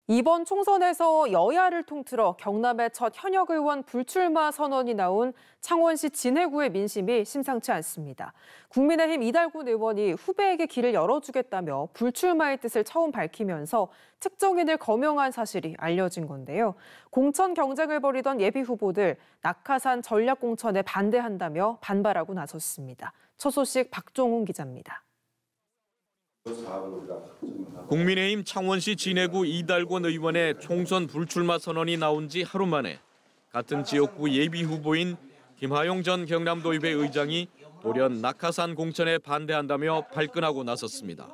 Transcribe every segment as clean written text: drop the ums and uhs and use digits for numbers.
이번 총선에서 여야를 통틀어 경남의 첫 현역 의원 불출마 선언이 나온 창원시 진해구의 민심이 심상치 않습니다. 국민의힘 이달곤 의원이 후배에게 길을 열어주겠다며 불출마의 뜻을 처음 밝히면서 특정인을 거명한 사실이 알려진 건데요. 공천 경쟁을 벌이던 예비 후보들 낙하산 전략 공천에 반대한다며 반발하고 나섰습니다. 첫 소식 박종훈 기자입니다. 국민의힘 창원시 진해구 이달곤 의원의 총선 불출마 선언이 나온 지 하루 만에 같은 지역구 예비 후보인 김하용 전 경남도의회 의장이 돌연 낙하산 공천에 반대한다며 발끈하고 나섰습니다.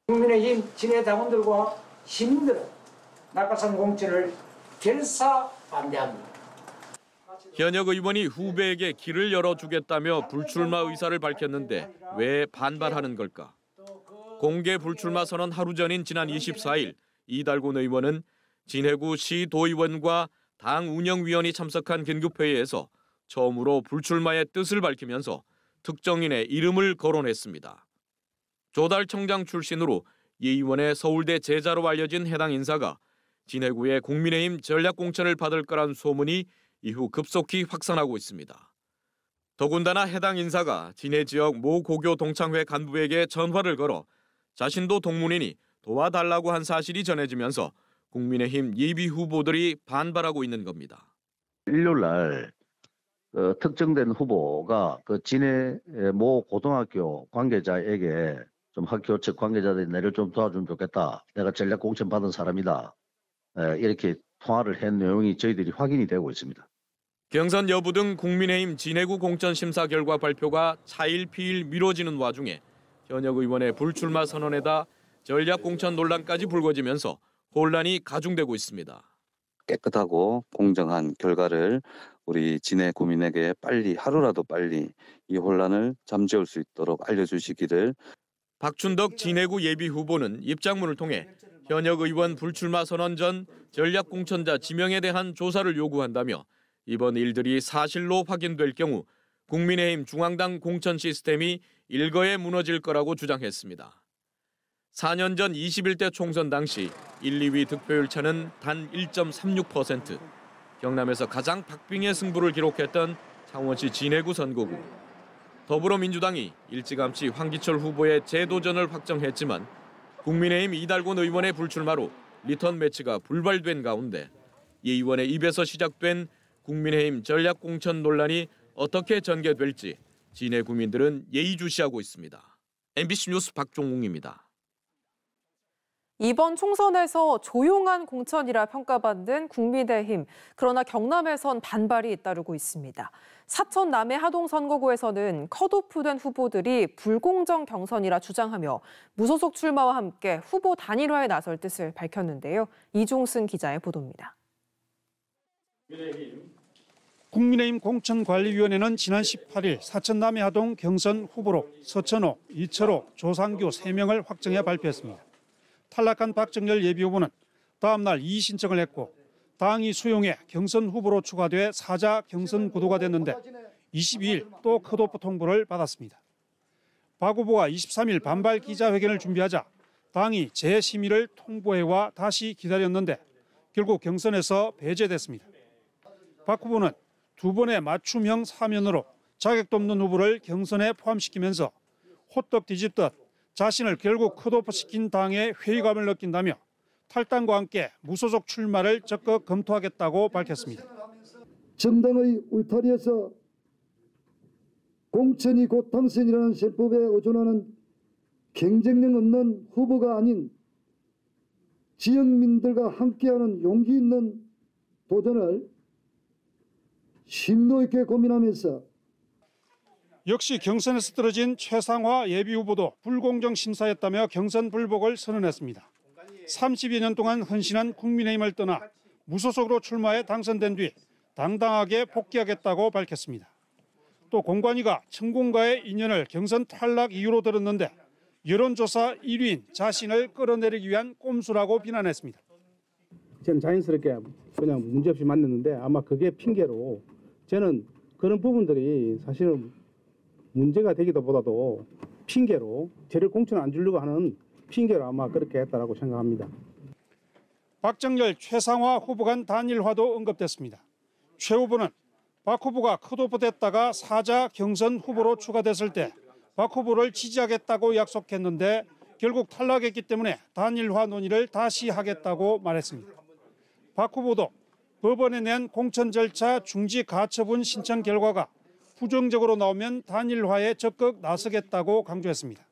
국민의힘 진해 당원들과 시민들은 낙하산 공천을 결사 반대합니다. 현역 의원이 후배에게 길을 열어주겠다며 불출마 의사를 밝혔는데 왜 반발하는 걸까? 공개 불출마 선언 하루 전인 지난 24일 이달곤 의원은 진해구 시도의원과 당 운영위원이 참석한 긴급회의에서 처음으로 불출마의 뜻을 밝히면서 특정인의 이름을 거론했습니다. 조달청장 출신으로 이 의원의 서울대 제자로 알려진 해당 인사가 진해구의 국민의힘 전략공천을 받을 거란 소문이 이후 급속히 확산하고 있습니다. 더군다나 해당 인사가 진해 지역 모 고교 동창회 간부에게 전화를 걸어 자신도 동문이니 도와달라고 한 사실이 전해지면서 국민의힘 예비 후보들이 반발하고 있는 겁니다. 일요일 날 특정된 후보가 진해 모 고등학교 관계자에게 좀 학교 측 관계자들이 내를 좀 도와주면 좋겠다. 내가 전략 공천 받은 사람이다. 이렇게 통화를 한 내용이 저희들이 확인이 되고 있습니다. 경선 여부 등 국민의힘 진해구 공천 심사 결과 발표가 차일피일 미뤄지는 와중에 현역 의원의 불출마 선언에다 전략 공천 논란까지 불거지면서 혼란이 가중되고 있습니다. 깨끗하고 공정한 결과를 우리 진해 구민에게 빨리 하루라도 빨리 이 혼란을 잠재울 수 있도록 알려주시기를. 박춘덕 진해구 예비 후보는 입장문을 통해 현역 의원 불출마 선언 전 전략 공천자 지명에 대한 조사를 요구한다며 이번 일들이 사실로 확인될 경우 국민의힘 중앙당 공천 시스템이 일거에 무너질 거라고 주장했습니다. 4년 전 21대 총선 당시 1, 2위 득표율 차는 단 1.36%, 경남에서 가장 박빙의 승부를 기록했던 창원시 진해구 선거구. 더불어민주당이 일찌감치 황기철 후보의 재도전을 확정했지만 국민의힘 이달곤 의원의 불출마로 리턴 매치가 불발된 가운데 이 의원의 입에서 시작된 국민의힘 전략 공천 논란이 어떻게 전개될지 진해 구민들은 예의주시하고 있습니다. MBC 뉴스 박종웅입니다. 이번 총선에서 조용한 공천이라 평가받는 국민의힘. 그러나 경남에선 반발이 잇따르고 있습니다. 사천 남해 하동 선거구에서는 컷오프된 후보들이 불공정 경선이라 주장하며 무소속 출마와 함께 후보 단일화에 나설 뜻을 밝혔는데요. 이종승 기자의 보도입니다. 국민의힘 공천관리위원회는 지난 18일 사천 남해 하동 경선 후보로 서천호, 이철호, 조상규 3명을 확정해 발표했습니다. 탈락한 박정열 예비후보는 다음 날 이의 신청을 했고 당이 수용해 경선 후보로 추가돼 사자 경선 구도가 됐는데 22일 또 컷오프 통보를 받았습니다. 박 후보가 23일 반발 기자회견을 준비하자 당이 재심의를 통보해와 다시 기다렸는데 결국 경선에서 배제됐습니다. 박 후보는 2번의 맞춤형 사면으로 자격도 없는 후보를 경선에 포함시키면서 호떡 뒤집듯 자신을 결국 컷오프시킨 당에 회의감을 느낀다며 탈당과 함께 무소속 출마를 적극 검토하겠다고 밝혔습니다. 정당의 울타리에서 공천이 곧 당선이라는 세법에 의존하는 경쟁력 없는 후보가 아닌 지역민들과 함께하는 용기 있는 도전을 심도 있게 고민하면서 역시 경선에서 떨어진 최상화 예비후보도 불공정 심사였다며 경선 불복을 선언했습니다. 30여 년 동안 헌신한 국민의힘을 떠나 무소속으로 출마해 당선된 뒤 당당하게 복귀하겠다고 밝혔습니다. 또 공관위가 천공과의 인연을 경선 탈락 이유로 들었는데 여론조사 1위인 자신을 끌어내리기 위한 꼼수라고 비난했습니다. 저는 자연스럽게 그냥 문제없이 만났는데 아마 그게 핑계로 저는 그런 부분들이 사실은 문제가 되기도 보다도 핑계로 저를 공천 안 주려고 하는 핑계로 아마 그렇게 했다라고 생각합니다. 박정열, 최상화 후보 간 단일화도 언급됐습니다. 최 후보는 박 후보가 컷오프됐다가 사자 경선 후보로 추가됐을 때 박 후보를 지지하겠다고 약속했는데 결국 탈락했기 때문에 단일화 논의를 다시 하겠다고 말했습니다. 박 후보도 법원에 낸 공천 절차 중지 가처분 신청 결과가 부정적으로 나오면 단일화에 적극 나서겠다고 강조했습니다.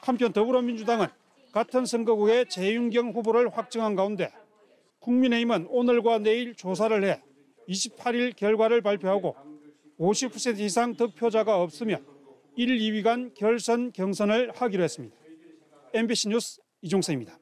한편 더불어민주당은 같은 선거구에 재윤경 후보를 확정한 가운데 국민의힘은 오늘과 내일 조사를 해 28일 결과를 발표하고 50% 이상 득표자가 없으면 1, 2위 간 결선 경선을 하기로 했습니다. MBC 뉴스 이종서입니다.